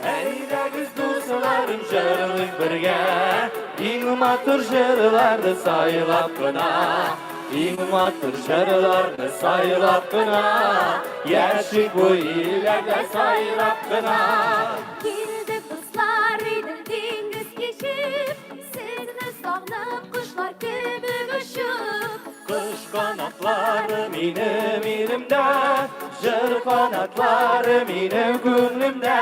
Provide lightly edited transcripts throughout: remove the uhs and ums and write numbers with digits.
Eylegiz dostlarım jırlık birge, İng matır jırlardı saylap gına. İng matır jırlardı saylap gına, Yaşık bu illerde saylap gına. Girdik kızlar dengiz keşip, sizni sağınıp kuşlar gibi uçup. Kuş kanatları benim elimde, jır kanatları benim gönlümde.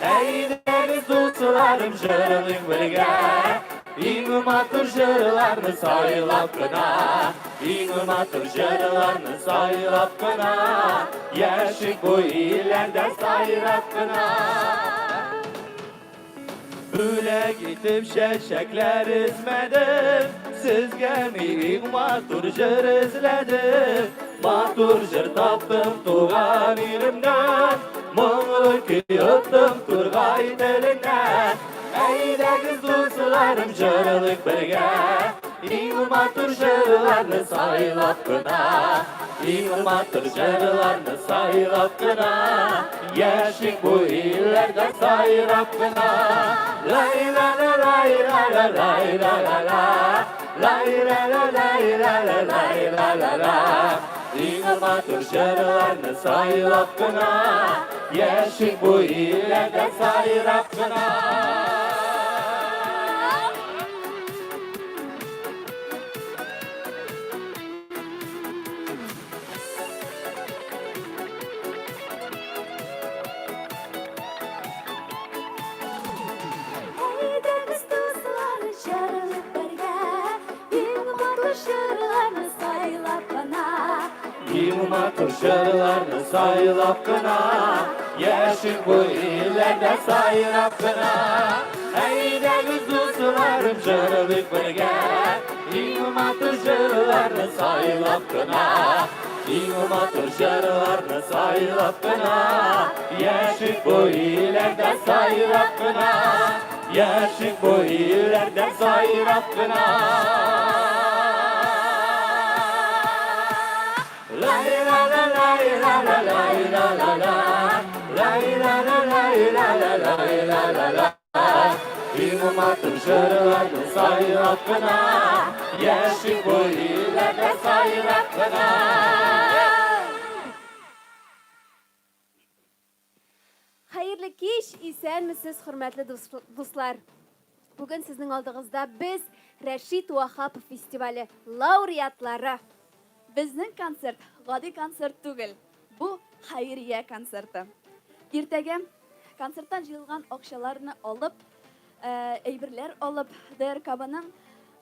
Eylegiz dostlarım jırlık birge, İng matır jırlarını saylap gına. İng matır jırlarını saylap gına, Yaşık bu illerde saylap gına. Böyle gitip şeşekler izmedim, Sizge miyik matur jır izledim. Matur jır taptım tuğan ilimden, Mınglı kıyıttım turgay dilinden. Eylegiz dostlarım jırlık birge, İng matur jırlarını saylap gına. İng matur jırlarını saylap gına, Yaşık bu illerde saylap gına. Lay la la lay la la lay la la la, Lay la la lay la la lay la la la. İng matur jırlarını saylap gına, Yaşık bu illerde saylap gına. Eylegiz dostlar jırlık birge, İng matır jırlarını saylap gına. İng matur jırlarını saylap gına, Yaşık bu illerde saylap gına. Eylegiz dostlarım jırlık birge, İng matur jırlarını saylap gına. İng matur jırlarını saylap gına, Yaşık bu illerde saylap gına. Yaşık bu illerde saylap gına. Lay la la lay la la lay la la la, Lay la la lay la la lay la la la. İng matur jırlarını saylap gına, Yaşık bu illerde saylap gına. Hayırlı kеш, исәнмесез, хөрмәтле дуслар. Бүген сезнең алдыгызда без Рәшит Вахапов фестивале лауреатлары. Безнең концерт гади концерт түгел. Бу хәйрия концерты. Иртәгә концерттан җыелган акчаларны алып, әйберләр алып, ДРКБның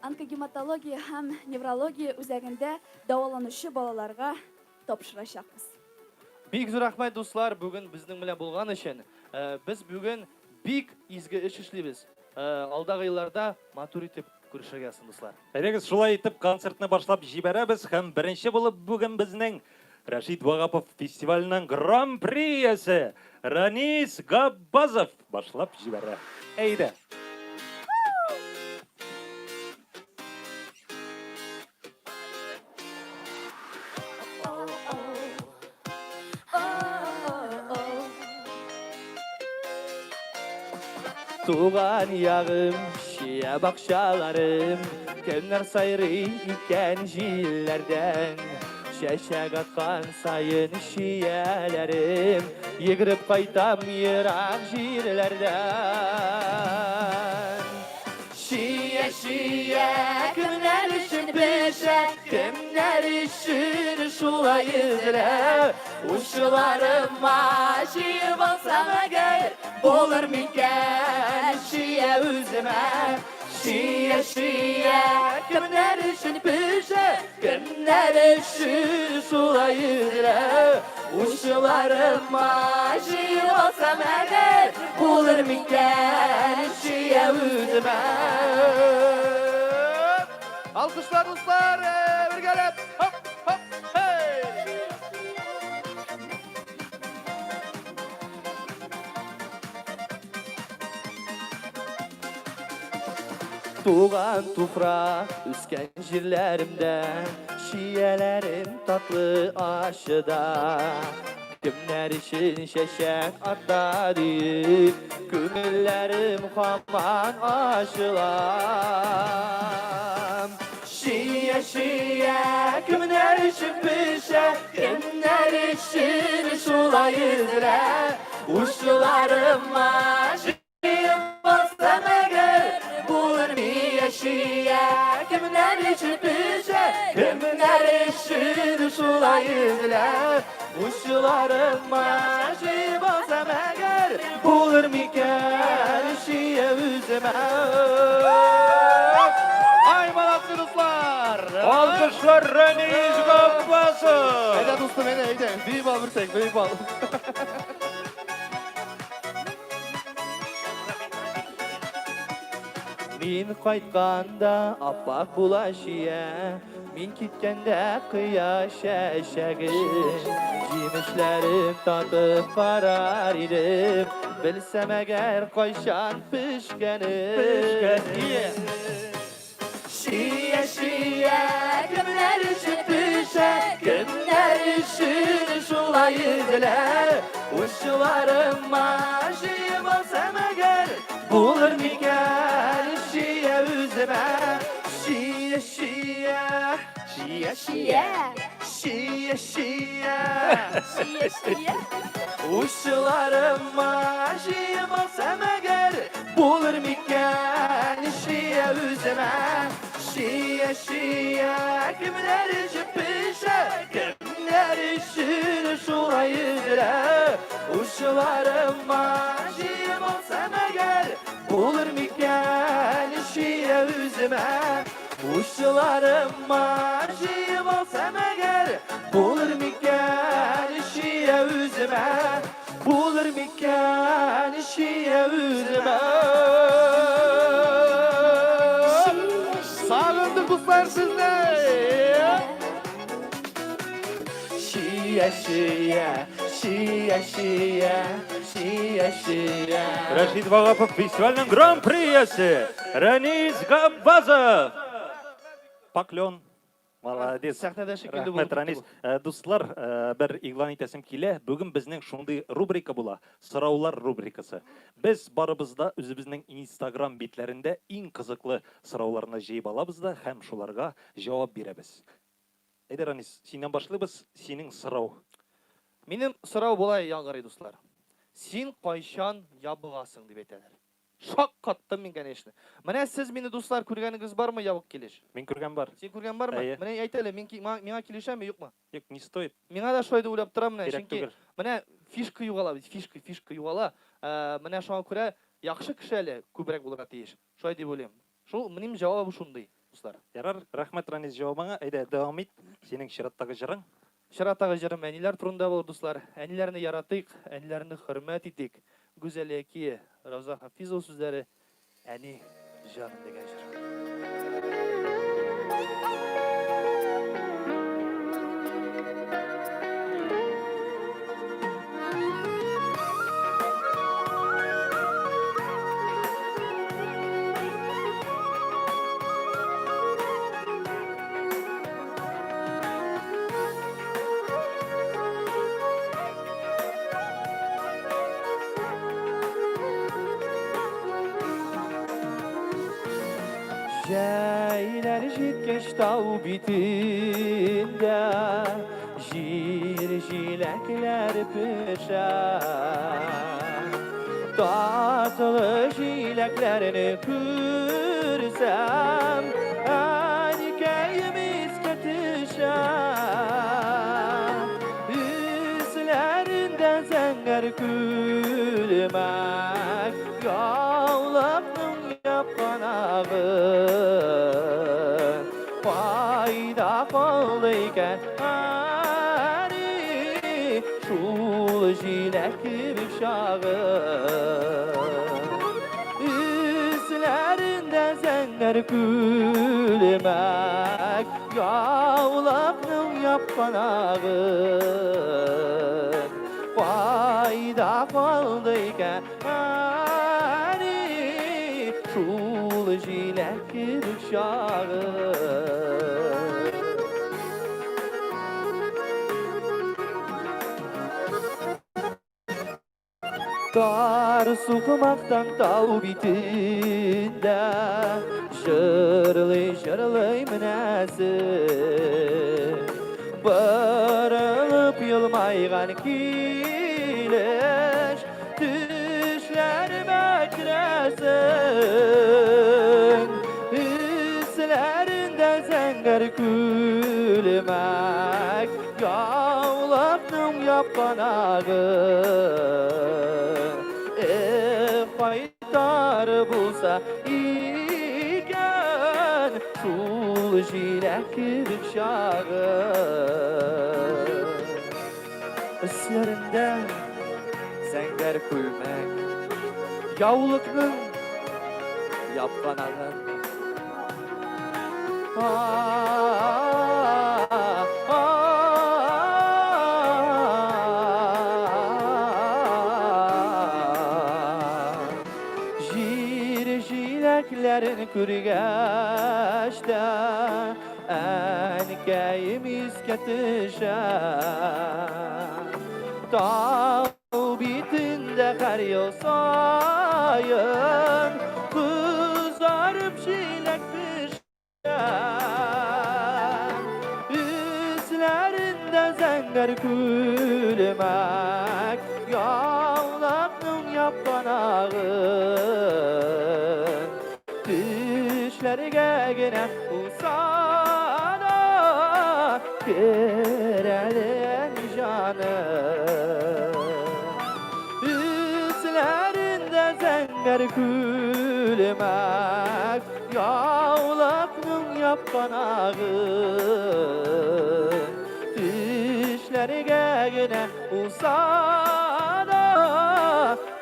онкогематология һәм неврология үзәгендә дәваланучы балаларга тапшырачакбыз. Бик зур рәхмәт дуслар, бүген безнең белән булган өчен. Без бүген бик изге эш эшлибез. Алдагы елларда матур итеп күрешергәсез дуслар. Әйдәгез, шулай итеп концертны башлап җибәрәбез һәм беренче булып бүген безнең Рәшит Вагапов фестиваленең гран-при иясе Ранис Габбазов башлап җибәрә. Әйдә. Tuğan yağım, şiye bakşalarım, Kimler sayrı iken jillerden. Şeşek atkan sayın şiyelerim, Yigirip kaytam yırak jillerden. Şiye şiye, kimler için pişer, Kimler için şulay izle. Uşularıma şiye baksam eğer, Olur miken şiye üzme. Şiye şiye, kimler için pişer, Kimler için şulay izle. Uşularıma şiye baksam eğer, Olur miken şiye üzme. Alkışlar dostlar, bir gelip hop hop hey. Tuğan tufra üsken jirlerimden, Şiyelerim tatlı aşıda. Kimler için şeşek atladı, gönüllerim haman aşılam. Şiye şiye, kimler için pişe, kimler için şulayızre, uşularıma şiye bassam eğer, bulur mi yeşiye, kimler için pişe, kimler için şulayızre, uşularıma şiye bassam eğer, bulur mi şiye üzme. Ay balatlı dostlar. Alkışlar Raniz Gabbazov. Hayda dostum hayda. Büyük bal bürsek, büyük bal. Min qaytqanda appak bulaşıya, min kitkende kıyaş eşeği. Cimişlerim tatıp karar idim, bilsem eğer koyşan pişkeni. Şiye şiye, kimler için pişe, kimler için şulayızlar. Uşularıma şiye bassam eğer, bulur miken şiye üzme. Şiye şiye, şiye şiye, şiye şiye, Şiye şiye. uşularıma şiye bassam eğer, bulur miken şiye üzme. Şiye şiye, kimler için pişe, kimler için şulayızre. Uşularıma şiye bassam eğer, bulur miken şiye üzme. Uşularıma şiye bassam eğer, bulur miken şiye üzme. Bulur miken şiye üzme. Sağındır kutlar sizde. Şiye şiye, şiye şiye, şiye şiye. Rashid Vagapov festivalinin Grand Prix'si Raniz Gabbazov. Paklon. Молодец. Sahnede şekilde Рахмет, Рaniz. Достар, bir иглан итесем киле. Бүгін біздің шундай рубрика була. Сұраулар рубрикасы. Біз барыбызда өзіміздің Instagram бетлерінде ең қызыклы сұрауларына жейіп алабыз да, һәм шуларға жауап береміз. Әйдә, Рaniz, сенен башлайбыз, сенің сұрау. Benim sırau bolay yalgary dostlar. Sen qayşan yabıgasın dep eteler. Şok kattım men kanешне. Mene siz meni dostlar көргәнегез бармы ябык килеш? Мен күргән бар. Сен күргән бармы? Әйе. Менә әйтәле, миңа килешәме, юкмы? Юк, не стоит. Миңа да шулай дип уйлап торам менә, Кирәк чөнки түгел. менә фишка югала бит, фишка югала. Менә шуңа күрә яхшы кеше әле күбрәк булырга тиеш. Шулай дип уйлыйм. Шул минем җавабым шундый, достар. Ярар, рахмет, Рaniz, җавабыңа. Әйдә, дәвам ит. Синең чираттагы җырың. Шаратагы җырым әниләр турында булыр, достар. Әниләрне яратыйк, әниләрне хөрмәт итик. Гүзәл яки Равза Хафизова сүзләре әни җаным дигән җыр. Jeyler jitkeş tau bitinde, jilekler pişer. Tatlı jileklerini kürsem, erkeğimiz ketişer. Üslerinden zenger gülmek, yağlakның yapanağı. Fayda kaldıyken hani şul jilek bıçağı. Üslerinde zenger gülmek, yağlakның yapanağı. Fayda kaldıyken hani şul jilek bıçağı. Tar suqmaqdan tau bitinde Jırlay minəsi Barılıp yılmayğan kileş Düşler beklesin Üslerinde zəngər külmək Yağlaqdım yapqanağı Faytar bulsa iken Sul jilek rikşağı Üslerinde zəngər külmək Yağlıqның yapqanağın Jileklerin kürgeçte Enkeyimiz ketişe Dağ bitinde kar yosayın Kızarıp jilek Üslerinde zəngər külmək Yağlaqның yapqanağın Düşlərgə genə usana Kerələn canım Üslerinde zəngər külmək Yağlaqның yapqanağın Düşlərgə genə usana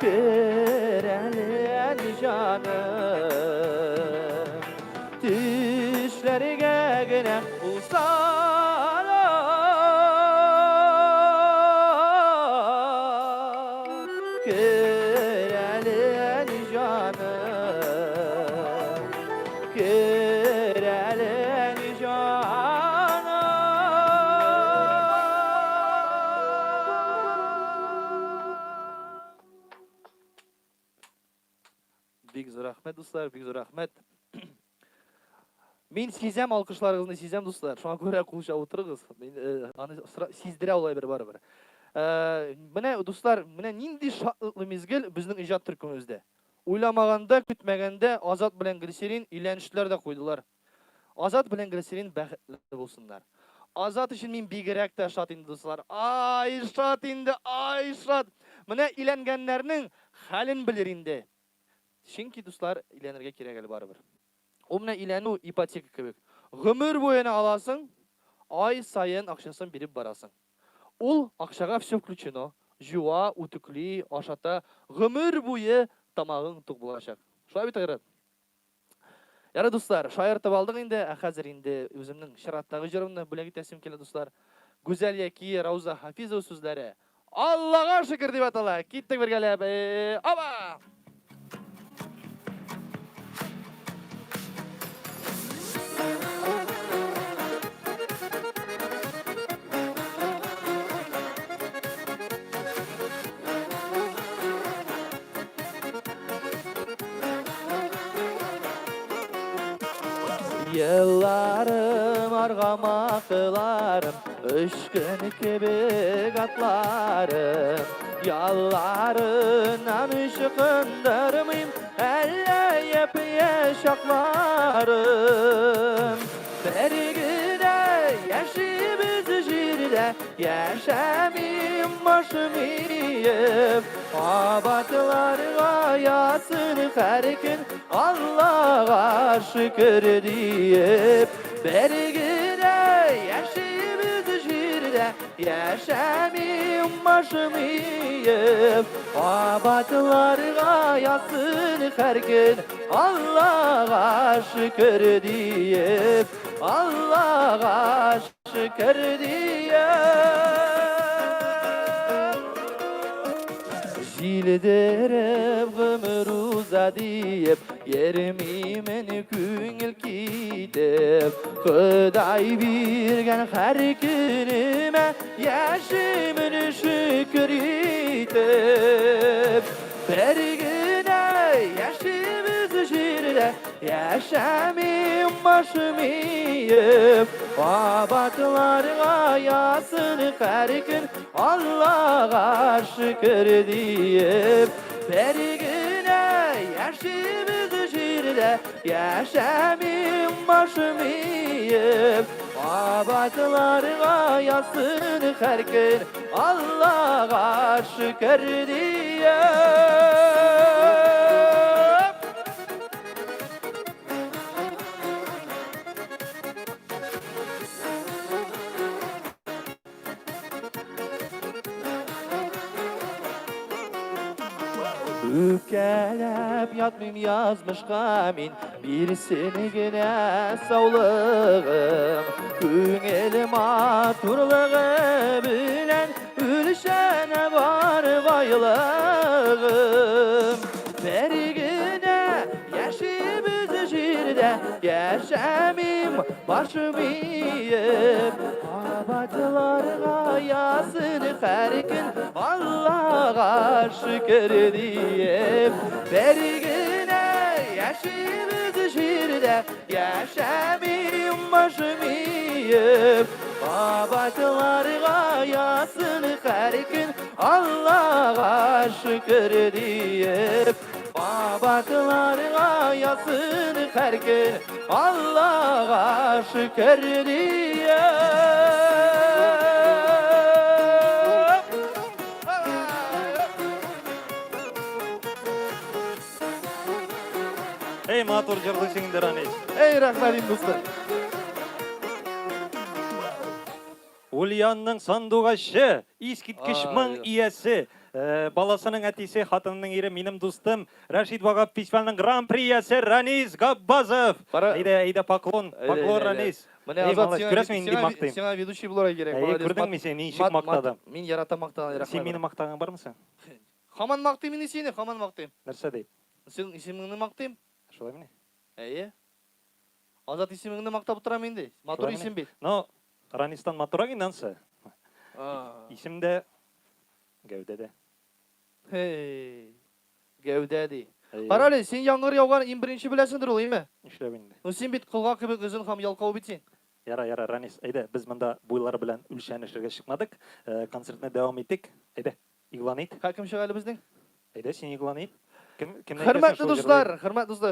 Kerələn canım Düşlərgə genə usana Kerələn canım Kerelen canım Big zor rahmet dostlar, big zor rahmet. Men sizem alkışlarınızı sizem dostlar. Şu an göre kuşa otururuz. Men sizdire olay bir barı bir. Mine dostlar, mine nindi şatlıklı mezgil bizning ijod türkümüzde. Uylamaganda, kütmegende Azat bilen Gliserin ilenişler de koydular. Azat bilen Gliserin bäxetli bolsunlar. Azat için men bigirek de şat indi dostlar. Ay şat indi, ay şat. Mine ilengenlerinin halin bilir indi. Çünkü dostlar ilenirge kerak baribir. O mine ilenu ipoteka kebek. Ömür boyuna alasın, ay sayın akşaсын berip barasın. Ol akşaga все включено. Жуа, утукли, ашата, ömür boyu tamağın tok bulacak. Şoy bit gayret. Yara dostlar, şair tabaldıq indi, hazır indi özümnің şirattагы jörümni bilegi tesim kele dostlar. Güzel yeki Ravza Hafizov sözleri. Allah'a şükür dep atala. Kettik birgelep. Aba! Yıllarım argamaklarım, ışkın kebek atlarım. Yallarından ışkındırmayım, elleyip yaşaklarım. Bir güne yaşımız jirde, yaşamim başımıyım. Abatlar yasın her gün, Allah'a şükür deyip. Bir güne yaşımız jirde, yaşamim başımıyım. Abatlar yasın her gün, Allah'a şükür deyip. Allah'a şükür deyip. Jildirib ömür uzadiyip, yermimin küngül kitip. Xuday bergen her günüme yaşımın şükür etip. başım iyip Babatlarına yasını her gün Allah'a şükür deyip Her güne yaşımız şirde Yaşamim başım iyip Babatlarına yasını her gün Allah'a şükür deyip Öpkelep yatmayayım yazmış gamin Birisini güne sağlığım Güngelim aturlığı bilen Ülüşene var baylığım Her güne yaşımız şirde Yaşamim başım iyip Babatılarına yasını her gün Allah'a şükür deyip Her güne yaşımız şirde Yaşamim başım iyip Babatılarına yasını her gün Allah'a şükür deyip Babatılarına yasını her gün Allah'a şükür deyip Ey matur jırlı singdir Ranis. Ey rahmetim dostlar. Ульянның сандуғашы, искиткіш Ай, мың иесі, баласының әтесі, хатынның ері, менің достым, Рашид Вағап фестивалінің гран-при иесі Ранис Габбазов. Әйді поклон, Ранис. Міне Ей, Азат, малайс, көресің мен не мақтайым. сеңа ведущий болар керек. Ей, көрдің мен сені нешік мақтадым. Мен ярата мақтаған. Сен мені мақтаған бар мысың? Хаман мақтаймын не сені, хаман мақтаймын. Нәрсе дейді? Сен исеміңді мақтаймын. Шолай міне? Әйе. Азат исеміңді мақтап отырам енді. Матур исем бе? Но, Ранистан матурақ инансы. Исімді Гәудеде. Hey. Gövdədi. Qarali, sen yanğır yağan in birinci biləsindir ol, ime? İşləb indi. Sen bit qılğa kibik üzün ham yalqау bitsin. Яра, Ранис. Әйді, біз мұнда бойлар білән үлшәні шырға шықмадық. Концертіне девам еттік. Әйді, иглан ет. Кім шығайлы біздің? Әйді, сен иглан ет. Hürmetli dostlar,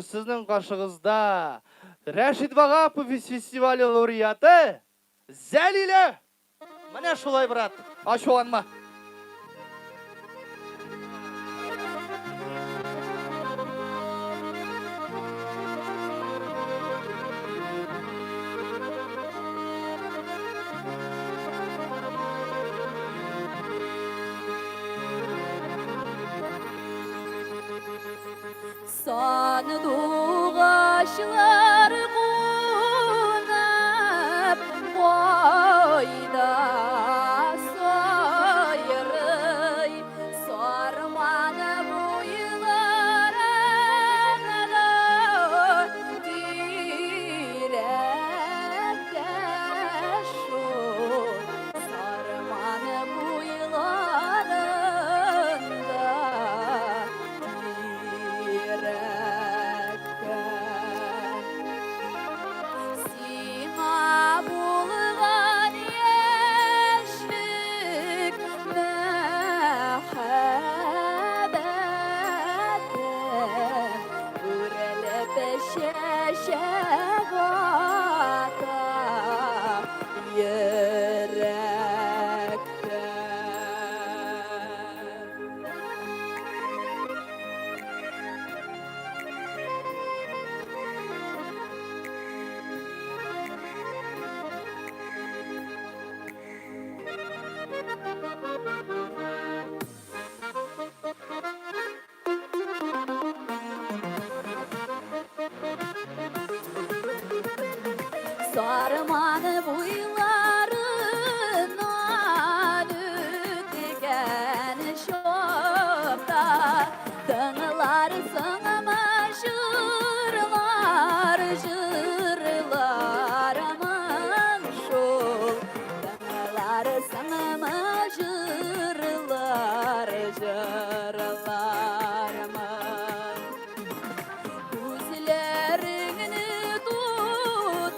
sizin karşınızda Rəşid Vağapov festivali laureatı Zəlile. Mənə şolay brat, aşolanma. Sandıqaşlar qonab boyda soyırıy Sarmanı boylara direkte şu Sarmanı boylarında Sima bulgan yeşlik mehabetten Ürelip şeşek ata yürekten Sarmanı boylarına lütgen şokta Dağlar sana jırlar, jırlar aman şol Dağlar sana jırlar, jırlar aman Gözlerini tut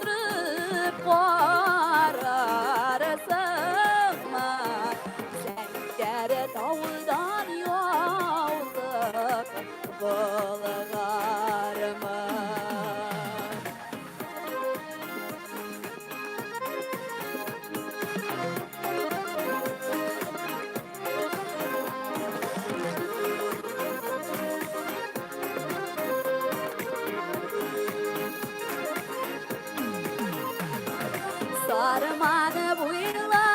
Yavdan yavdık bulgarımı. Sarmanı buylarında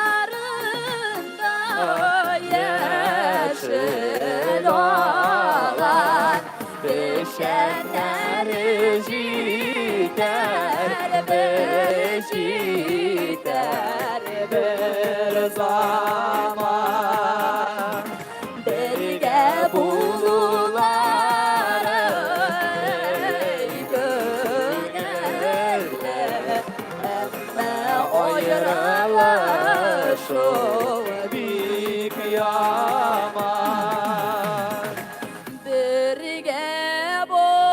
yeşil olan beşenler jiter beşiter bir zaman birge bulular gönüller ayrılışı büyük yaman birge bolar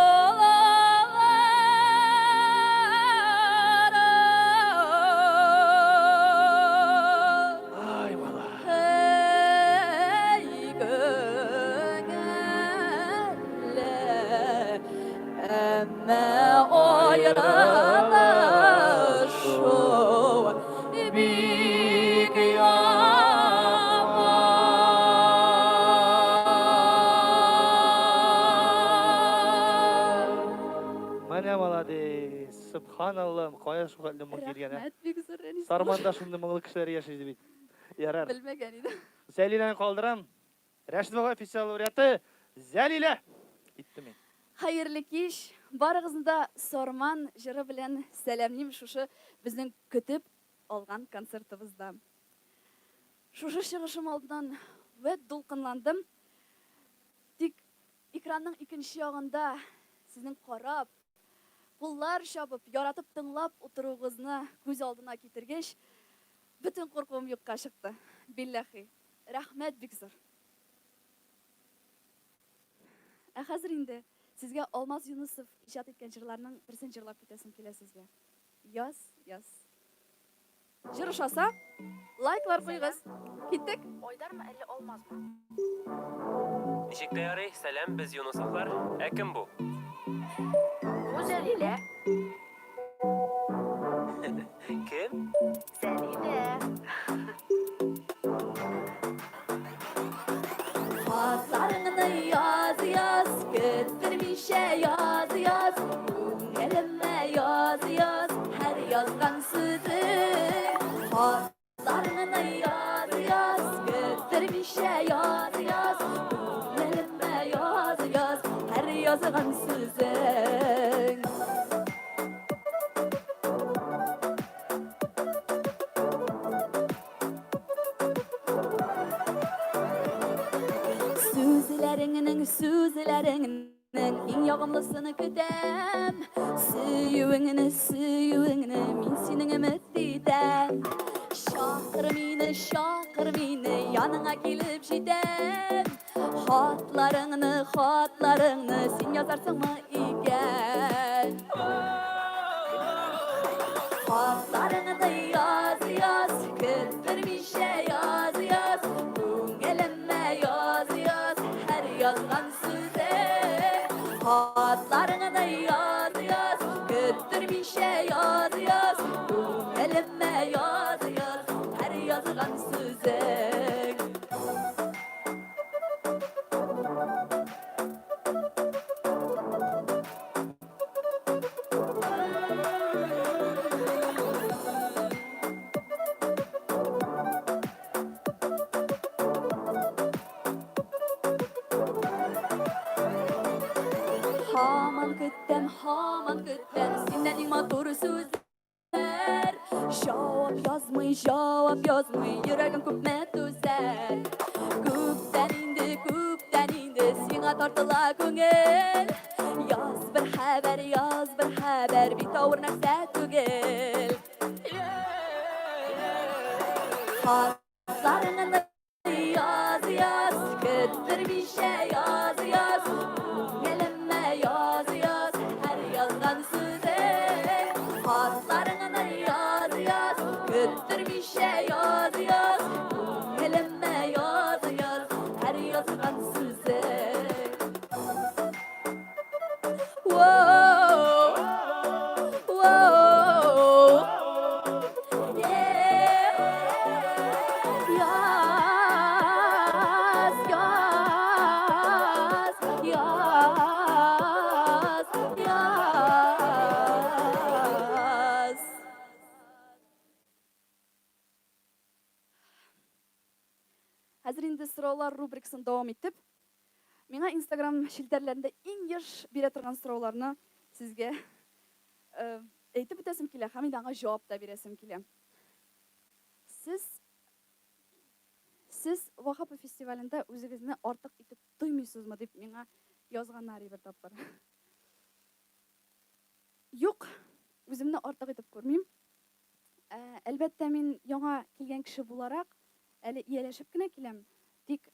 Ay bala. hey gönüller emme ayrılışı büyük yaman. Mana malade. Subhanallah. Koya şu halde kelgen ha. Rahmet büyük zırreni. Sarmanda şunday mınglı kişiler yaşaydı bit. Yarar. Bilmegen idim. Zəliləni qaldıram. Rəşid Bağa festival laureatı Zəlilə. Gittim men. Hayırlı kiş. Barığızda sorman jırı bilen selamlayım şuşu bizden kütüp olgan konsertimizde. Şuşu çıkışım oldudan ve dolqınlandım. Tik ekranın ikinci yağında sizin qarab, qullar şabıp, yaratıp tınlap oturuğuzni göz aldına getirgeç, bütün korkum yokka çıktı. Billahi. Rahmet bikzor. Hazır indi. Sizge Olmaz Yunusov icad etken jırlarının birisini jırlap ketesim kele sizge. Yaz. Jır uşasa, like'lar koyğuz. Gittik. Oyдар mı, әллә olmaz mı? Ничек тәяри? Сәлам, без Юнусовлар. Ә кем бу? Bu Zəlile. Кем? Zəlile. Hatlarını yaz yaz, götürmüşe yaz yaz. Elime yaz yaz, her yazgan sözü. Hatlarını yaz yaz, götürmüşe yaz yaz. Elime yaz yaz, her yazgan sözü. Sözlerinin en yağımlısını kütem. Süyüğünü min senin ümitlidem. Şakır mini yanına gelip jidem. Hatlarını sen yazarsın mı igen? Hatlarını yaz yaz, götürmüşe yaz yaz. Elime yaz yaz, her yazgan söze. Hatlarını yaz yaz, götürmüşe yaz yaz. Elime yaz yaz, her yazgan söze. Haman gütten senden imatur sözler. Cevap yazmay yüreğim küpme tüzer. Küpten indi sina tartıla köngel. Yaz bir haber bir tavır nerse tügel. Hatlarını yaz yaz, götürmüşe yaz yaz. Elime yaz yaz, her yazdan söze. Hatlarını yaz yaz, götürmüşe yaz yaz. Elime yaz yaz, Sıralar rubrikaсын davam etip, Миңа Instagram шилтерләрендә иң еш бирә торган сорауларны сезгә әйтеп бетәсем килә, һәм инде аңа җавап та бирәсем килә. Сез Вахапа фестивалендә үзегезне артык итеп тоймыйсызмы дип миңа язганнар бер тапкыр. Юк, үземне артык итеп күрмим. Әлбәттә мин яңа килгән кеше буларак, әле ияләшеп кенә киләм. Тик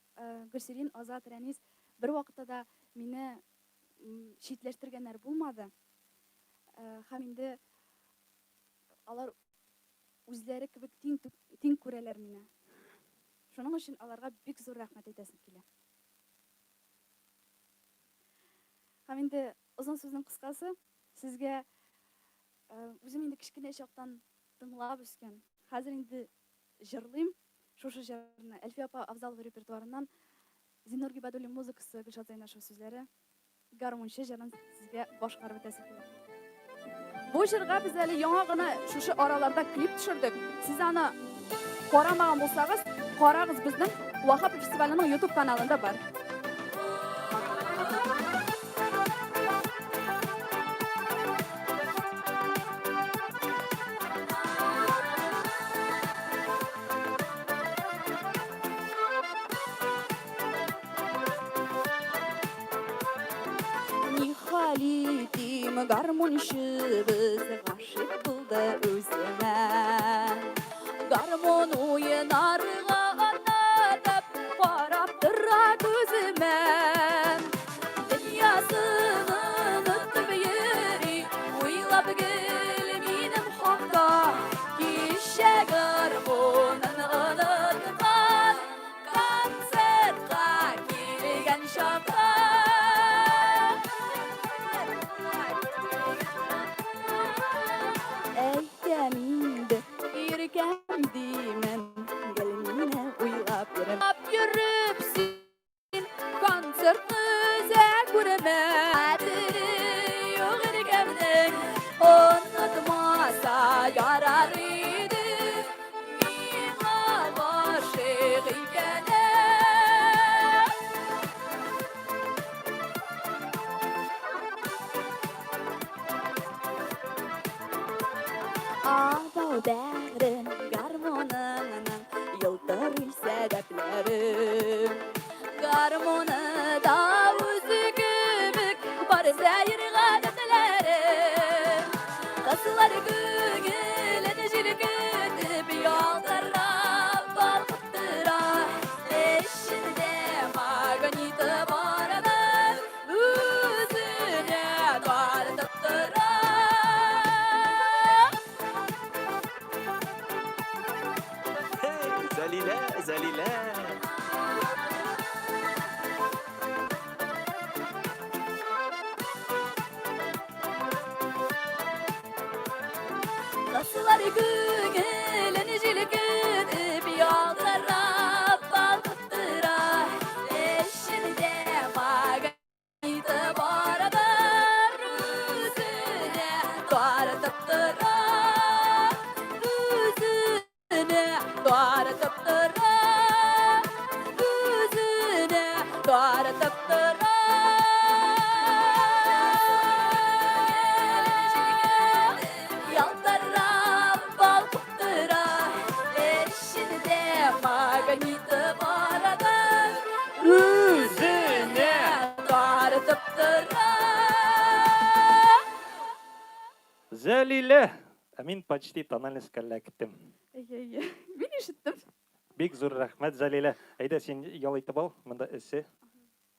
Гөлсерин, Азат, Рәнис bir вакытта да мине читләштергәннәр булмады. Һәм инде алар үзләре кебек тиң күрәләр мине. Шуның өчен аларга бик зур рәхмәт әйтәсем килә. Һәм инде озын сүзнең кыскасы, сезгә үзем инде кичкенә чактан тыңлап үскән. Хәзер инде җырлыйм. Шушы җырны Әлфия апа Абзалова репертуарыннан Зиннур Гибадуллин музыкасы, Гөлшат Зайнашев сүзләре, гармончы җырын сезгә башкарып үтәсем килә. Бу җырга без әле яңа гына шушы араларда клип төшердек. Сез аны карамаган булсагыз, карагыз, безнең Вахапа фестиваленең YouTube каналында бар. Нихалитим гармончыбыз гашык булды үзенә. Гармон уйнарга атып карап тора күземә. Дөньясын онытып йөри, уйлап гел минем хакта. Кичә гармонын оныткан, концертка килгән чакта. Әйтәм инде, иркәм димен, гел мине уйлап йөреп син концертны үзәк күрмәде. Юк иркәмнең онытмаса ярар иде, миңа гашык икәнә. Ағау бәрін гармонының йылтырый сәдәпләре. Гармоны да үзі кебек бар зәйір ғадәтләре. Кызлар күңелен җилкетеп ялтырап балкып тора. Эчендә магниты барының үзенә тартып тора. Zəlilә, Zəlilə. Kızlar күңелен җилкетеп ялтырап балкып тора. Эчендә магниты барының үзенә тартып тора. Үзенә тартып тора. Үзенә тартып тора. Ялтырап балкып тора. Эчендә магниты барының үзенә тартып тора. Зәлилә, мин почти тональность кәлләктем. Мин ишеттем. Бик зур рәхмәт, Зәлилә. Әйдә, син ял итеп ал, монда эссе.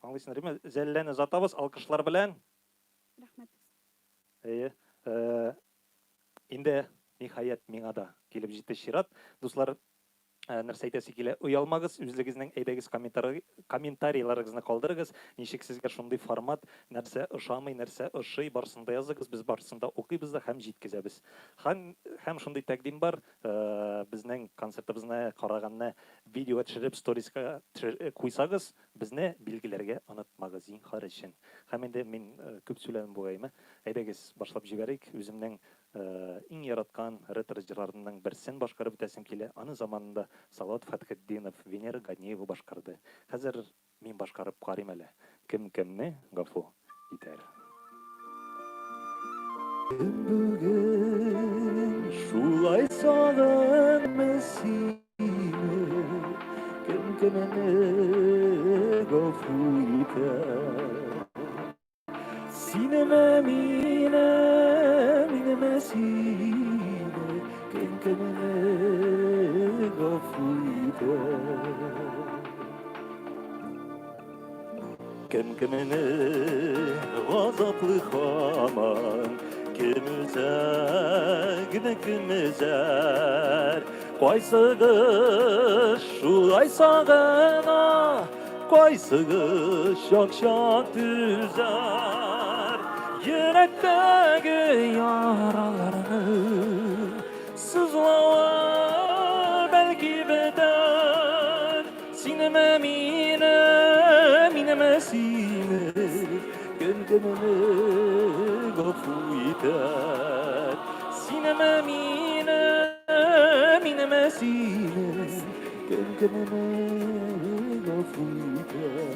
Аңлыйсың, Рима? Зәлиләне озатабыз, алкышлар белән. Рәхмәт. Инде ниһаять миңа да килеп җитте чират. Дуслар, нәрсә әйтәсе килә, уялмагыз, үзлегезнең әйдәгез комментарийларыгызны калдырыгыз. Ничек сезгә шундый формат, нәрсә ошамый, нәрсә ошый, барсында языгыз, без барсында укыйбыз да һәм җиткезәбез. Һәм шундый тәкъдим бар, безнең концертыбызны караганны видео төшереп, сториска куйсагыз, безне билгеләргә онытмагыз, зинһар өчен. Һәм инде мин күп сөйләдем бугаймы. Әйдәгез, башлап җибәрик. Үземнең иң яраткан ретро җырларының берсен башкарып үтәсем килә. Аны заманында Салават Фатхетдинов, Венера Ганиева башкарды. Хәзер мин башкарып карыйм әле. Кем кемне гафу итәр. Бүген шулай сагынмы сине, кем кемне гафу итәр. Sineme mineme sine, kem kemene gafuyde. Kem kemene gazaplı haman, kemizer, Qaysıgı şulay sağına, Qaysıgı şak düzer. Yürekteki yaralarını sızlama belki beder. Sineme mineme sine, gönlüme gafu iter. Sineme mineme sine, gönlüme gafu iter.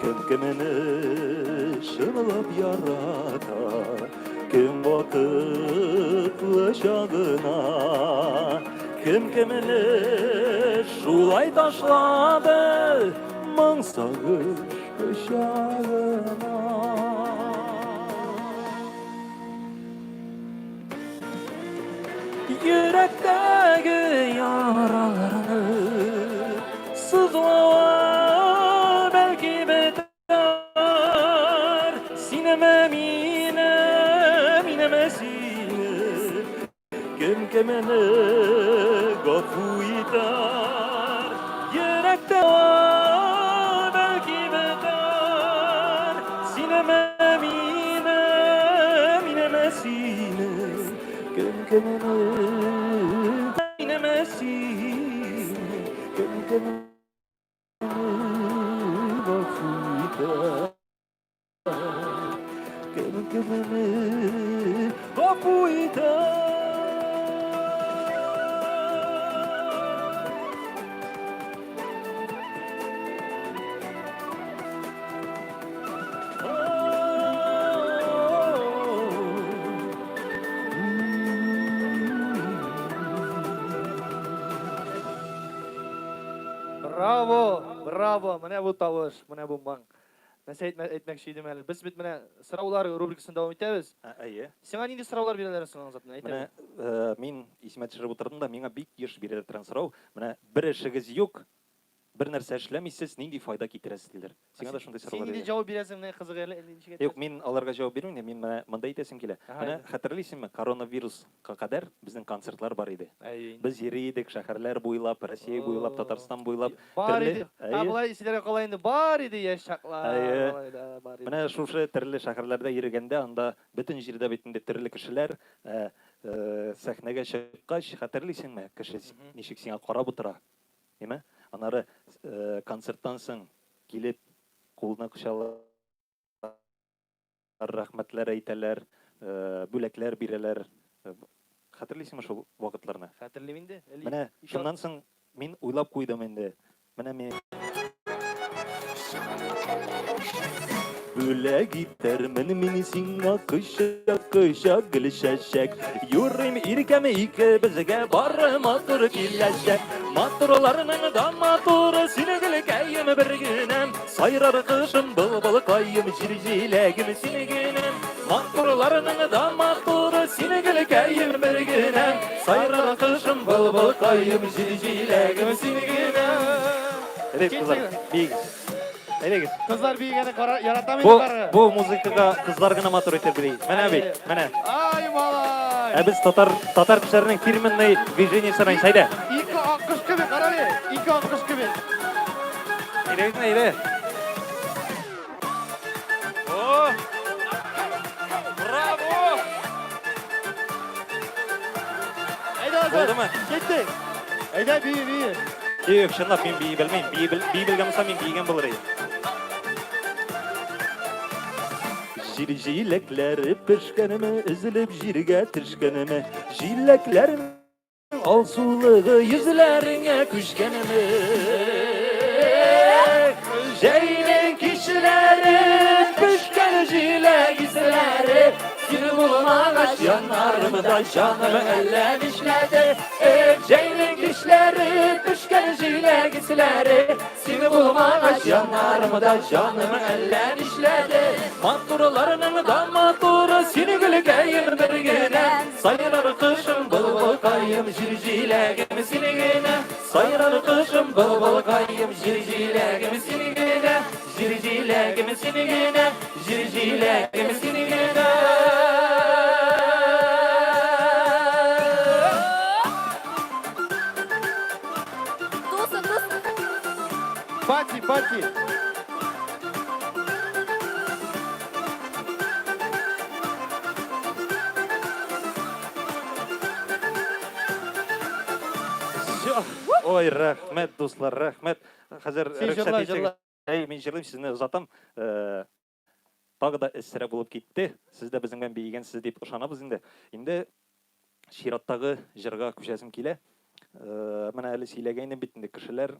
Kim kimini şınlap yaratar, kim vakıtlı şağına, kim kimini şulay taşladı, mansağış kışağına. Yürekteki yaralarını sızlama belki beder. Sineme mineme sine, kim kemene gafu iter. Yürekte belki beder. Sineme mineme sine, kim kemene mineme sine, kim kemene gafu iter. Kim kemene gafu iter. Bravo, bravo. Менә бу тавыш, менә бу маң. Нәрсә әйтмәкче идем әле. Без бит менә сораулар рубрикасын дәвам итәбез. Әйе. Сиңа нинди сораулар бирәләр соң Азат? Менә мин исемә төшереп утырдым да, миңа бик еш бирәләр торган сорау. Менә бер эшегез юк, бер нәрсә эшләмисез, нинди файда китерәсез диләр. Сиңа да шундый Син сораулар нинди бирәләр. җавап бирәсең, менә кызык әле ничек Юк, мин аларга җавап бирмим, мин менә монда әйтәсем килә. Менә хәтерлисеңме, коронавируска кадәр безнең концертлар бар иде. Без йөри идек шәһәрләр буйлап, Россия буйлап, Татарстан буйлап. бар төрле- иде. Әйе. Болай силәргә калай инде бар иде яшь чаклар. Әйе. Болай да бар иде. Менә шушы төрле шәһәрләрдә йөргәндә, анда бөтен җирдә бит инде төрле кешеләр сәхнәгә чыккач, хәтерлисеңме, кеше ничек сиңа карап утыра. Әйме? Анары концерттан соң килеп кулына кочалар, рәхмәтләр әйтәләр, бүләкләр бирәләр. Хәтерлисеңме шул вакытларны? Хәтерлим инде. Менә шуннан соң мин уйлап куйдым инде. Менә мин Бүләк итәрмен мин сиңа кыша гөлшәшәк. Юрым иркәме ике безгә бары матур киләчәк. Матурларның да матуры синегелкәем бер генәм. Сайрар кышын былбыл кайым җиләгем синегенәм. Матурларның да матуры синегелкәем бер генәм. Сайрар кышын былбыл кайым җиләгем синегенәм. Элегез. Кызлар бигәне яратам инде бары. Бу музыкага кызлар гына матур итеп бирей. Менә бит, менә. Ай малай. Ә без татар кешеләренең фирменный движениесен әйтсәйдә. Ике аккыш кебек карале. Ике аккыш кебек. Әйдә, әйдә. О! Oldu mu? Gitti. Ede büyü. Yok, şunlap men biyi bilmeyim. Biyi bilgen olsa men biygen bulurayım. Jilekleri pişkenime, üzülüp jirge tişkenime. Jileklerin alsuluğu yüzlerine küşkenime. Jeylik kişilerin pişken jilek izleri. Seni bulmamış yanlarımı da canımı ellen işledi. Jeylik kişileri pişken jilek izleri. Seni bulmamış yanlarımı da canımı ellen işledi. Maturalarının da matura seni gülgeyim bir güne. Sayırar kışım bıl bıl kayım jirjilegim seni güne. Sayırar kışım bıl bıl kayım jirjilegim seni güne. Jirjilegim seni güne. Jirjilegim seni güne. Dostum. Pati. Ой, рахмет, достар, рахмет. Қазір Сен рұқсат жырла, етсеңіз- жырла. Мен жырлайым, сізді ұзатам. Тағы да іс-сірә болып кетті. Сіз де біздіңмен бейгенсіз деп ышанабыз енді. Енді шираттағы жырға көшесім келе. Мына әлі сөйлегеннен бетінде кішілер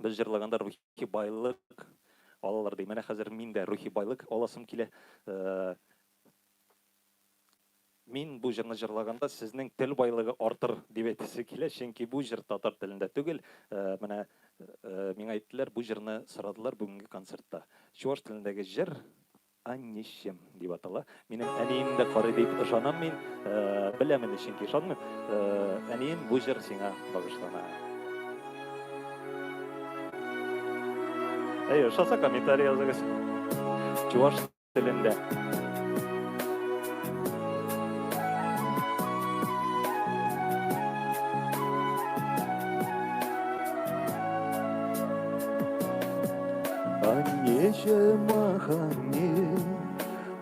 біз жырлағанда рухи байлық алалар дейді. Міне қазір мен де рухи байлық аласым келе. Мен бұл жырны жырлағанда сіздің тіл байлығы артыр деп айтысы келе, чөнки бұл жыр татар тілінде түгел. Міне мен айттылар, бұл жырны сұрадылар бүгінгі концертта. Чуваш тіліндегі жыр «Аннешем» деп атала. Менің әнейімді қары деп ышанам мен, білемін чөнки ышанмын. Әнейім бұл жыр сеңа бағышлана. Шаса комментарий yazыңыз. Чуваш тілінде. Аннеше маханне,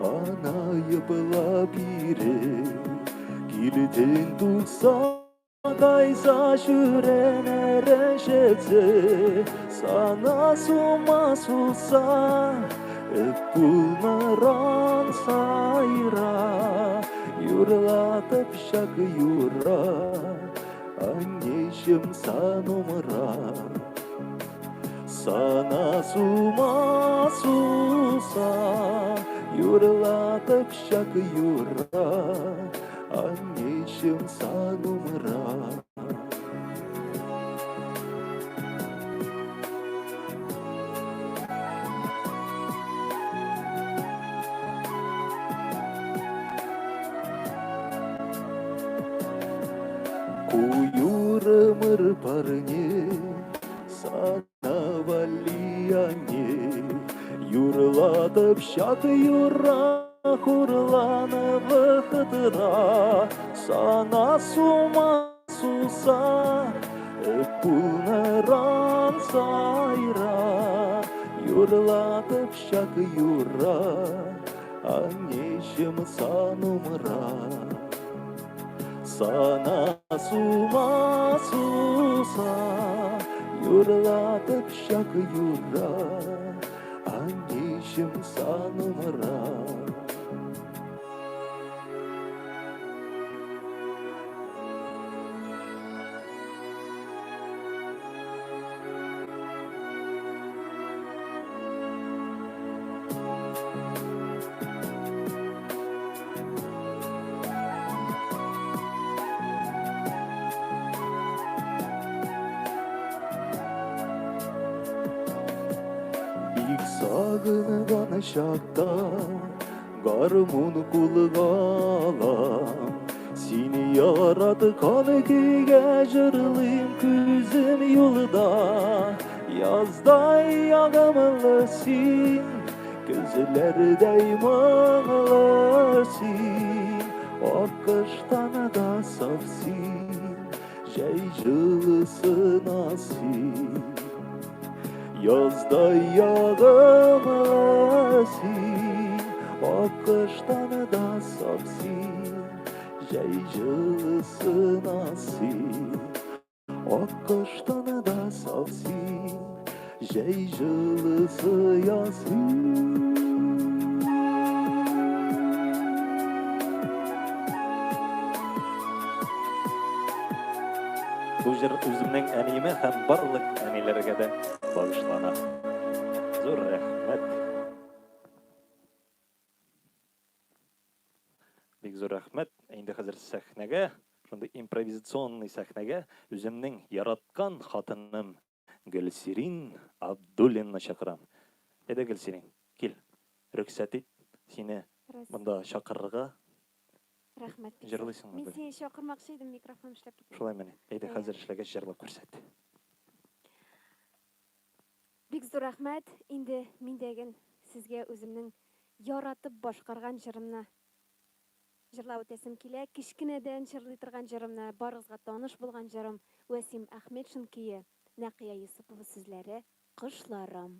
анайы была пире, килден тутса, кайса жүрен әрешетсе, сана сума суса, пулнаран сайра, юрлатып шак юра, аннешем санумра. Sana suma susa, yurlatıp şak yura, anneşim sanumra. Kuyurumur parne, sana valiyane, yurlatıp şak yura, hurlanıp hıdıra, sana suma susa, pulnaran sayra, yurlatıp şak yura, anneşim sanumra. Sana suma susa, yurlatıp şak yura, anneşim sanumra. Sağınıdan şakta garmun kulğalam seni yaradı kanı güge jırlıyım küzüm yolda yazda yağmurlusin gözlerde mağlasın akıştan da safsin jeyjılısın asin yazda yağmurlusin, akıştan da sapsin, Жай жылысын асин, Аккаштаны да савсин, Жай жылысы ясин. Бу жыр үземнең әниемә һәм барлык әниләргә дә багышлана. Зур рәхмәт. Бик зур рәхмәт. Инде хәзер сәхнәгә, шундый импровизационный сәхнәгә үземнең яраткан хатыным Гөлсирин Абдуллинны чакырам. Әйдә Гөлсирин, кил. Рөхсәт ит сине монда чакырырга. Рәхмәт. Җырлыйсыңмы? Мин сине чакырмакчы идем, микрофон эшләп китте. Шулай менә. Әйдә хәзер эшләгәч җырлап күрсәт. Бик зур рәхмәт. Инде мин дәген сезгә үземнең яратып башкарган җырымны җырлап үтәсем килә. Кичкенәдән җырлый торган җырымны, барыгызга таныш булган җырым Васим Әхмәтшин кие, Нәкыя Юсупова сүзләре «Кышларым».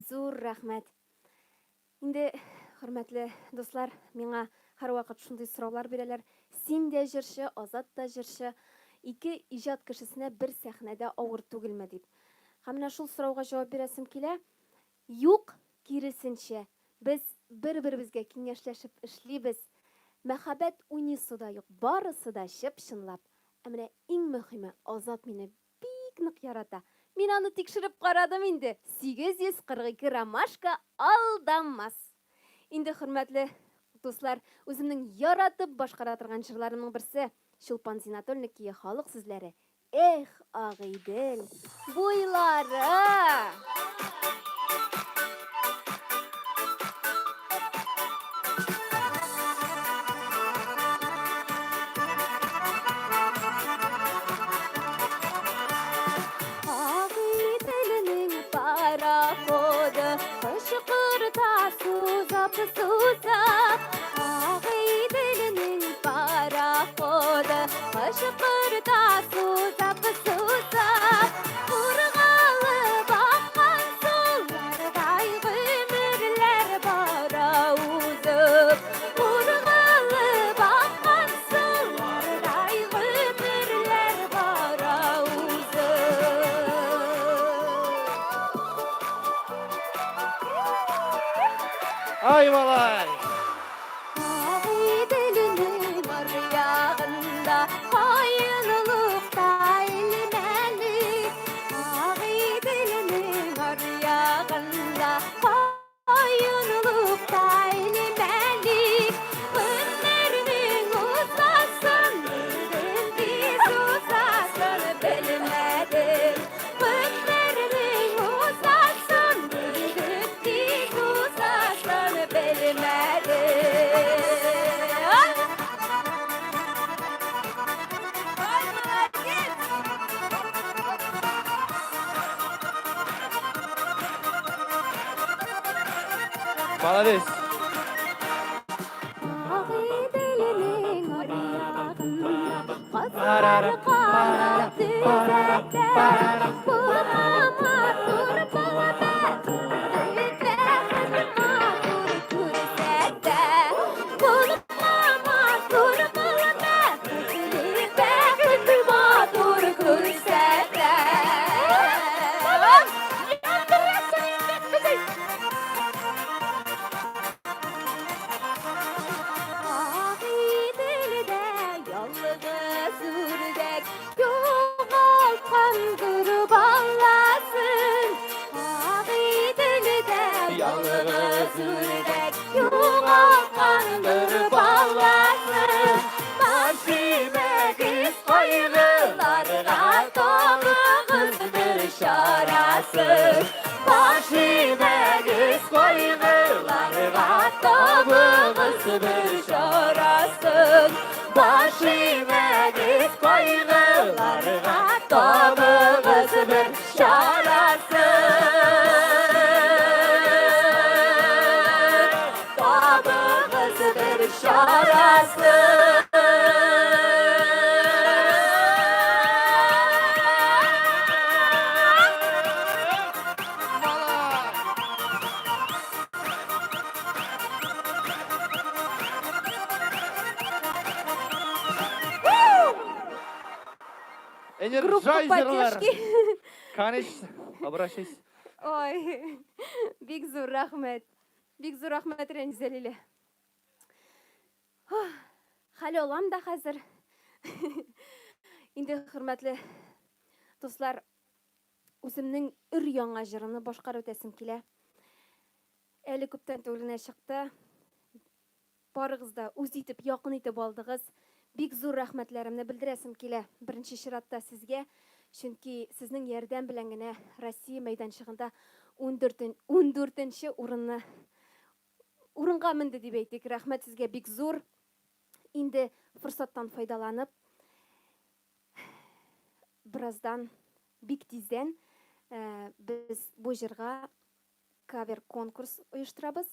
зур рәхмәт. Инде, хөрмәтле дуслар, миңа һәрвакыт шундый сораулар бирәләр. Син дә җырчы, Азат та җырчы. Ике иҗат кешесенә бер сәхнәдә авыр түгелме дип. Һәм менә шул сорауга җавап бирәсем килә. Юк, киресенчә, без бер-беребезгә киңәшләшеп эшлибез. Мәхәббәт уйныйсы да юк, барысы да чып-чынлап. Ә менә иң мөһиме, Азат мине бик нык ярата. Мин аны тикшереп карадым инде. 842 ромашка алдамас. Инде, хөрмәтле дуслар, үземнең яратып башкара торган җырларымның берсе Чулпан Зинатульники халык сүзләре. Эх, Агыйдел, буйлары! Агыйделнең пароходы кышкырта сузап-суза. Агыйделнең пароходы кышкырта сузап-суза. Ургалы баккан суллардай гомерләр бара узып. Ургалы баккан суллардай гомерләр бара узып. Ay balay! Агыйделнең бар ягында кайынлыкта илмәли. Агыйделнең бар ягында кайынлыкта илмәли. Көннәрнең узасын, бүген тиз узасын белмәдем. Көннәрнең узасын, бүген тиз узасын белмәдем. Молодец! Агыйделнең аръягында кызлар канат төзәтә. Матур балабәт, бәхет матур күрсәтә. Матур балабәт, бәхет матур күрсәтә. Агыйделдә ялгыз үрдәк югалткандыр баласын. Агыйделдә ялгыз үрдәк югалткандыр баласын. Башымагыз кайгыларга табыгыз бер чарасын. Башымагыз кайгыларга табыгыз бер чарасын. Башымагыз кайгыларга табыгыз бер чарасын. Табыгыз бер Энерджайзерлар! Конечно, обращайся. Ой, бик зур рәхмәт. Бик зур рәхмәт Рәнзәлилә. Хәл алам да хәзер. Инде, хөрмәтле дуслар, үземнең өр-яңа җырымны башкарып үтәсем килә. Әле күптән түгел чыкты. Барыгыз да үз итеп, якын итеп алдыгыз. Бик зур рәхмәтләремне белдерәсем килә. Беренче чиратта сезгә, чөнки сезнең ярдәм белән генә Россия мәйданчыгында 14нче урынга менде дип әйтик. Рәхмәт сезгә бик зур. Инде форсаттан файдаланып, birazdan бик тиздән без бу җырга кавер конкурс оештырабыз.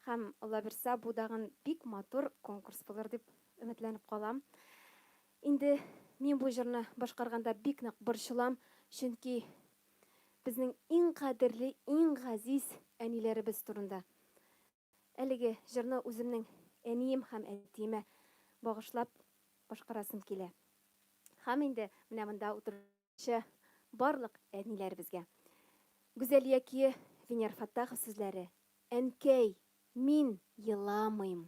Һәм Алла бирсә, бу дагын бик матур конкурс булыр дип өметләнеп калам. Инде мин бу җырны башкарганда бик нык борчылам, чөнки Безнең иң кадерле, иң газиз әниләребез турында. Әлеге җырны үземнең әнием һәм әтиемә багышлап башкарасым килә. Һәм инде менә монда утыручы барлык әниләребезгә. Гүзәл яки Венер Фаттахов сүзләре. Әнкәй, мин еламыйм.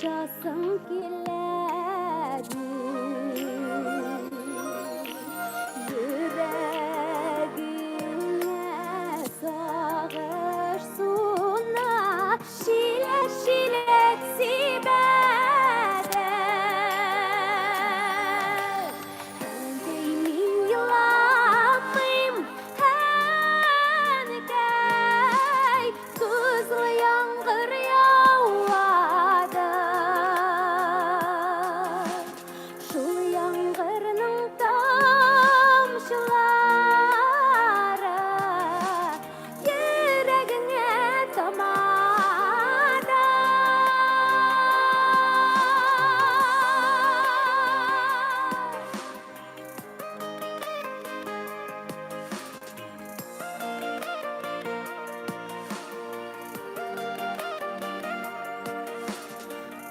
Yaşasın kiledi yüreğine sağır suna şilek şilek sibede Endeymin yılanmayım Henkey tuzlu yağmur yağadı Şul yağmurun tamşıları yüreğine damadı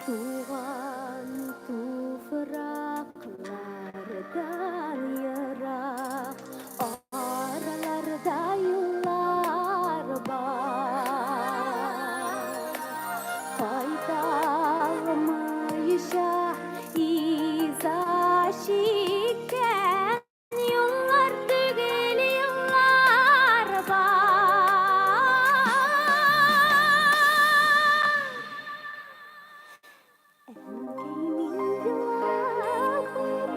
Tuğan tufraklardan yırak Aralarda yollar var Faydalanmayışa izaşiken Yollar tügel yollar var Endeymin yılanmayım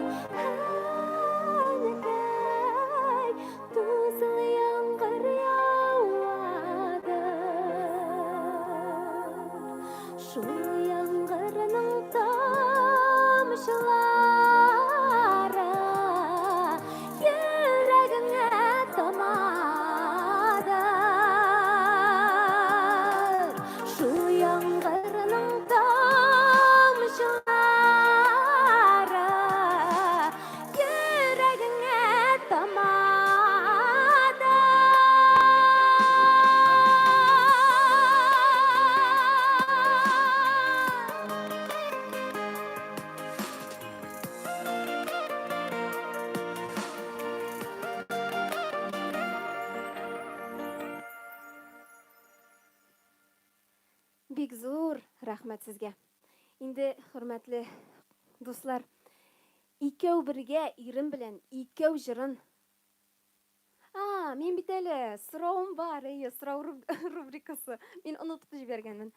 Henkey tuzlu yağmur yağadı Şul yağmurun tamşıları yüreğine damadı Şul yağmurun tamşıları yüreğine damadı Бик зур рәхмәт сезгә. Инде хөрмәтле дуслар, икәү бергә ирем белән икәү җырын. Мин бит әле сорауым бар, сорау рубрикасы. Мин онытып җибәргәнмен.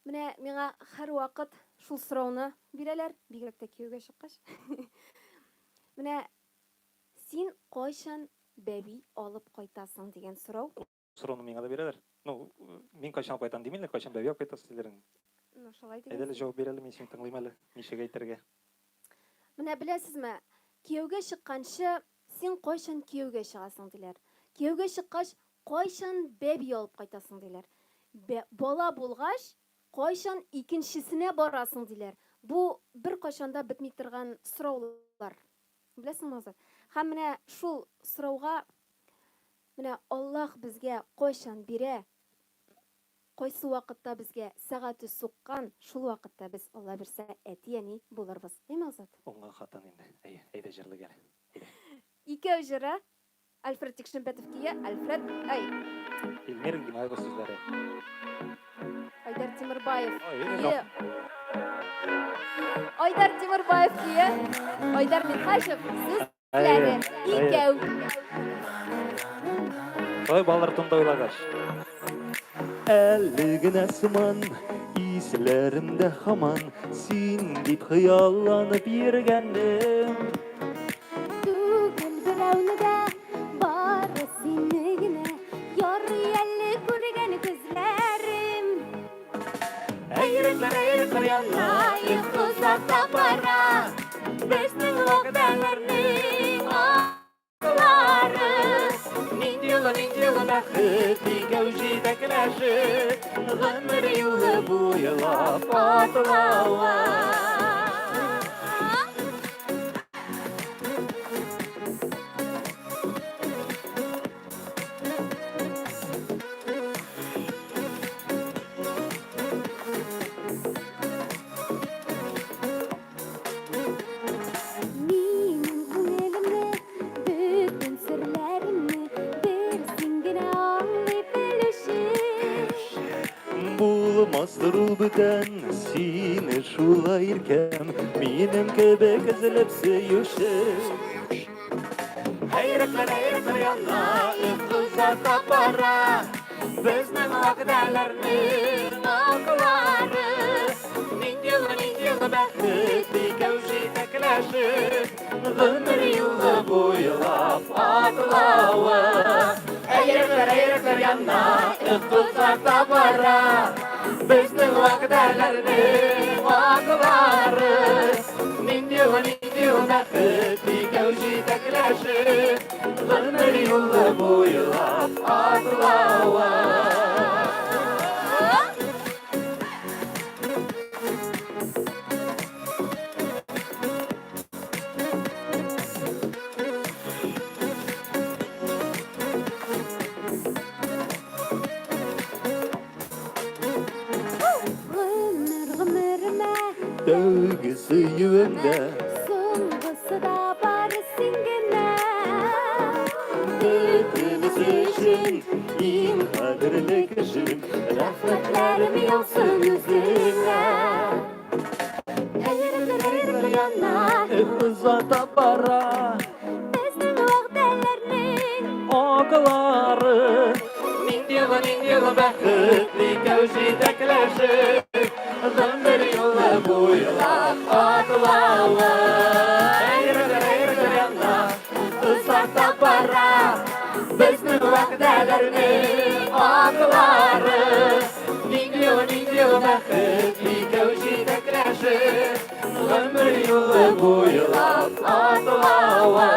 Менә миңа һәр вакыт шул сорауны бирәләр, бигрәк тә кияүгә чыккач. Менә син кайчан бәби алып кайтасың дигән сорау. Сорауны миңа да бирәләр. Ну, мин кайчан кайтам димиләр, кайчан бәби алып кайтасыз диләр. Ну, шулай Әйдә дигән. әле җавап бир әле, мин сине тыңлыйм әле. Ничек әйтергә? Менә беләсезме, кияүгә чыкканчы син кайчан кияүгә чыгасың диләр. Кияүгә чыккач Кайчан бәби алып кайтасың диләр. Бала булгач, кайчан икенчесенә барасың диләр. Бу бер кайчанда бетми торган сораулар. Беләсеңме, Азат? Һәм менә шул сорауга менә Аллаһ безгә кайчан бирә? Кайсы вакытта безгә сәгате суккан, шул вакытта без Алла берсә әти-әни булырбыз. Димме, Азат? Оңга хатын инде. Әйдә җырлый гәл. Икәү җыры Альфред Тикшенбетовкигә, Альфред, Илмир Гимаева сүзләре. Айдар Тимербаев. Ой, Ие. Айдар Тимербаев кие. Айдар Михашев сүзләре. Икәү. Той балар тунда ойлагаш. Әле генә сыман, исләремдә һаман син дип хыялланып йөргәнем. Түгел берәүне дә, бары сине генә, ярый әле күргән күзләрем. Әйрекләр янна, Узакта бара, безнең вәгъдәләрнең аклары. нинди юлы бәхет, икәү җитәкләшеп, гомер юлы буйлап атлауга. Минем күңелемне, бүтән серләремне, бер син генә аңлый белүче. Булмастыр ул бүтән сине шулай иркәм, минем кебек эзләп сөюче. Әйрекләр янна, узакта бара, безнең вәгъдәләрнең аклары. Нинди юлы бәхет, икәү җитәкләшеп, гомер юлы буйлап атлауга. Әйрекләр янна, узакта бара, безнең вәгъдәләрнең аклары. Нинди юлы бәхет, икәү җитәкләшеп, гомер юлы буйлап атлауга. Гомеремә, Тәүге сөюемдә соңгысы да бары син генә. бөтенебез өчен иң кадерле кешем, Рәхмәтләрем яусын үзеңә. Әйрекләр янна, узакта бара безнең вәгъдәләрнең аклары. Нинди юлы бәхет, икәү җитәкләшеп, гомер юлы буйлап атлауга. Әйрекләр янна, узакта бара, безнең вәгъдәләрнең аклары. Нинди юлы бәхет, икәү җитәкләшеп, гомер юлы буйлап атлауга.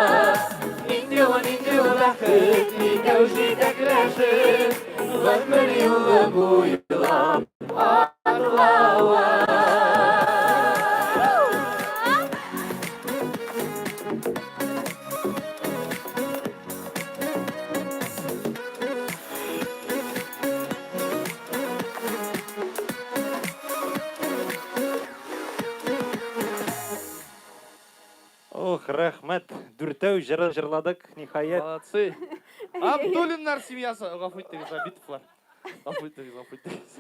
Нинди юлы бәхет, икәү җитәкләшеп, гомер юлы буйлап атлауга. Ох, рәхмәт. Дүртәү җыры җырладык, ниһаять. Молодцы. Абдуллиннар семьясы. Гафу итегез, Абитовлар. Гафу итегез.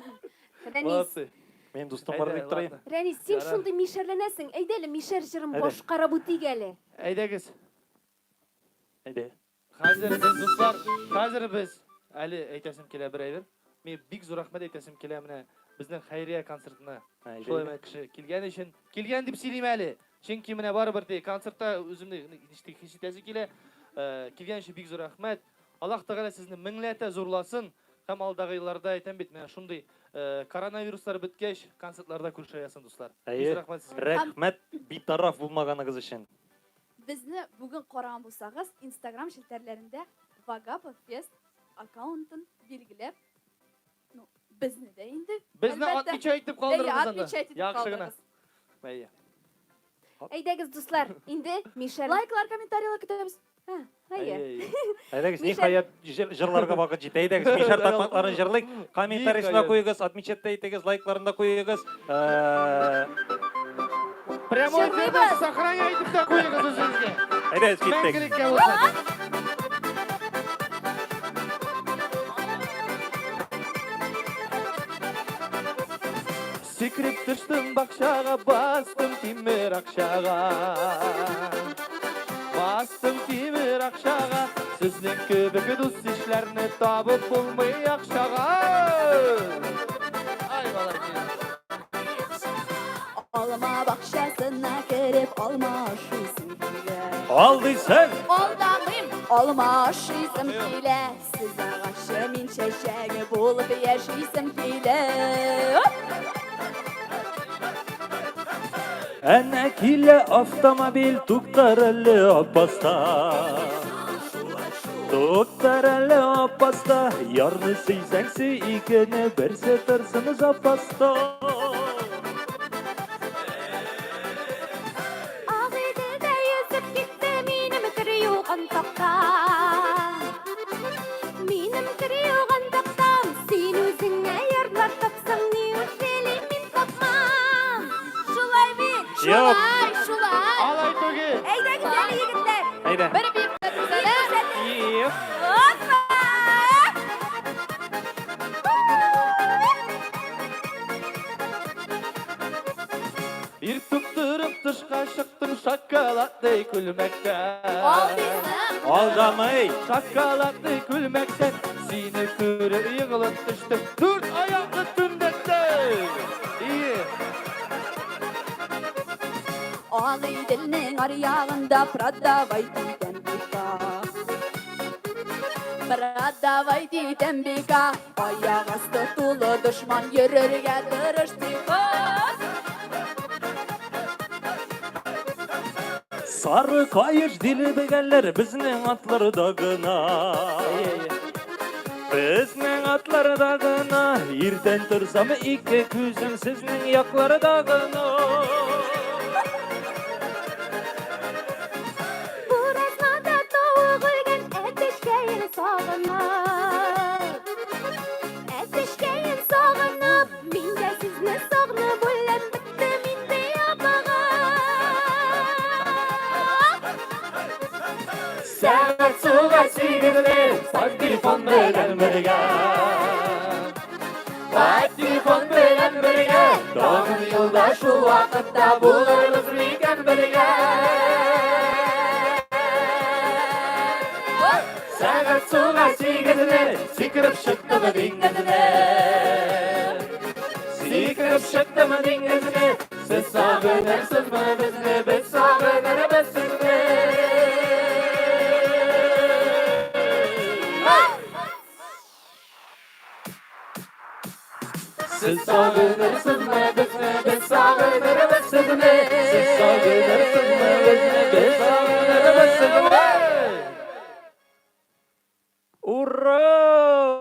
Рәнис, Молодцы. Мен дустым бар дип торайын. Рәнис, син Ярар. шундый мишәрләнәсең. Әйдә әле мишәр җырын Әйдә. башкарып үтик әле. Әйдәгез. Әйдә. Хәзер без дуслар, хәзер без әле әйтәсем килә бер әйбер. Мен бик зур рәхмәт әйтәсем килә менә безнең хәйрия концертына. Шулай менә кеше килгән өчен, килгән дип сөйлим әле. Чөнки менә барыбер ди концертта үземне ничек хис итәсе килә. Килгән өчен бик зур рәхмәт. Аллаһ Тәгалә сезне меңләтә зурласын. Һәм алдагы елларда әйтәм бит менә шундый коронавируслар беткәч концертларда күршәясен дуслар. Бик Әйе. зур рәхмәт сезгә. Рәхмәт битараф булмаганыгыз өчен. Безне бүген караган булсагыз, Instagram шелтәрләрендә Vagapov Fest аккаунтын белгілеп, ну, бізді де енді. Bizni Әлбәттә. atmicha aytib qoldingiz anda. Atmicha aytib Yaxshigina. qoldirmiz. Mayli. Әйдәгез, дуслар, инде Мишель. Лайклар, комментарийлар көтөбүз. Хәйе. Әйдәгез, Мишель. ниһаят жырларга вакыт җитә. Әйдәгез, Мишель тақматларын жырлыйк. Комментарийсына Ниһаят. куегыз, отмечетте итегез, лайкларында куегыз. Прямой эфирда сохраняй aytib ta qo'yingiz o'zingizga. Әйдәгез, киттек. Мәңгелеккә bo'lsin. Секреп түштім бақшаға, бастым темір ақшаға. Бастым темір ақшаға, сіздің көбігі дос ішлеріні табып болмай ақшаға. Ай, балакин. Алма бақшасына кіріп алма ашыйсың келе. Алдыйсың. Алдамайым, алма ашыйсым келе. Сіз ағашы, мен шәшәге болып яшыйсым келе. Әнә килә автомобиль, туктар әле апаста. Туктар әле апаста, ярны сөйсәң икене берсе торсын запаста. Ағидеде yüzіп кетті менім кіріуған тақта. Менім кіріуған тақтам, сен өзіңе ярлар тапсаң, не өтелі мен тапмам. Шулай мен, Yok. шулай. Алай төге. Әйдәгіз әлі егіттер. Әйдә. Бір бейбітіңіз әлі. Иеп. Опа! Bir tuttırıp dışqa şıktım şokoladday gülmekte. Алдыйсың. Aldamay. Şokoladday gülmekten seni körüp yığılıp düştüm. Dört ayaklı tündettim. İyi. Ағи ділнің арияғында продавай дейтін бека. Продавай дейтін бека. Аяқ асты тулы дұшман ерерге тырышты қыз. Сары кайыш диле бегәлләр безнең атлардагына. Безнең атлардагына иртән торсам ике күзем сезнең яклардагына. Буразнада тауық өлген әтешкейін сағынып. Әтешкейін сағынып, мен де сізні сағынып өлем бітті менде ябағым. Сәгать суға сигізле, патефон белән бергә. Патефон белән бергә, тагын юлда шул вакытта булырбыз микән бергә. Сәгать суға сигізле, сикереп чыктым диңгезне. Сикереп чыктым диңгезне, сез сагынырсызмы безне, без сагынырбыз сезне. Siz sağınırsınmı bizne, biz sağınırız sizne. Siz sağınırsınmı bizne, biz sağınırız sizne. Ура!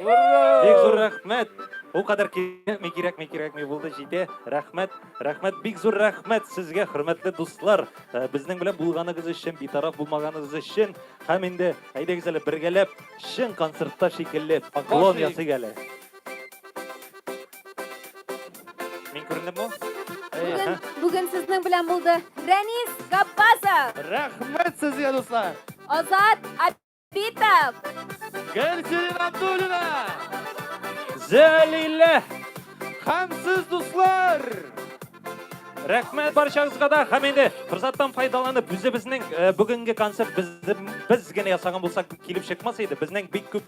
Ура! Бик зур рәхмәт. У кадәр кирәкми булды җитә. Рәхмәт, бик зур рәхмәт сезгә, хөрмәтле дуслар. Безнең белән булганыгыз өчен, битараф булмаганыгыз өчен. Һәм инде әйдәгез әле бергәләп чын концертта шикелле поклон ясыйк әле. Мин күрендемме? Бүгін сіздің білән болды Рәнис Габбасов, Рәхмәт сезгә, дуслар. Азат Абитов, Гәрселин Абдуллина. Зәлилә! Һәм сез, дуслар. Рәхмәт барчагызга да. Һәм инде форсаттан файдаланып, безнең бүгенге концерт без генә ясаган булсак килеп чыкмас иде. Безнең бик күп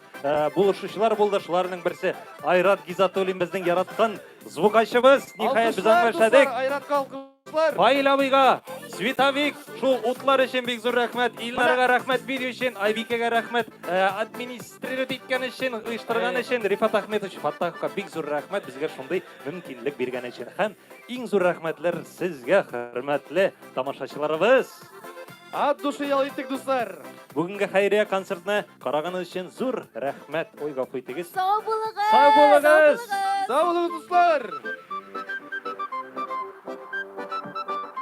булышучылар булды. Шуларның берсе Айрат Гизатуллин, безнең яраткан звукачыбыз. Ниһаят без аңлашадык. Айрат калкышлар. Фаил абыйга, Световик, шул утлар өчен бик зур рәхмәт. Илнарга рәхмәт, видео өчен, Айбикәгә рәхмәт, администрировать иткән өчен, оештырган өчен, Рифат Ахметович Фаттаховка бик зур рәхмәт безгә шундый мөмкинлек биргән өчен. Һәм иң зур рәхмәтләр сезгә, хөрмәтле тамашачыларыбыз. От души ял иттек, дуслар. Бүгінгі Хайрия концертіне қарағаныңыз үшін зур рәхмәт. Ой, гафу итегіз. Сау болыңыз. Сау болыңыз. Sağ olun dostlar.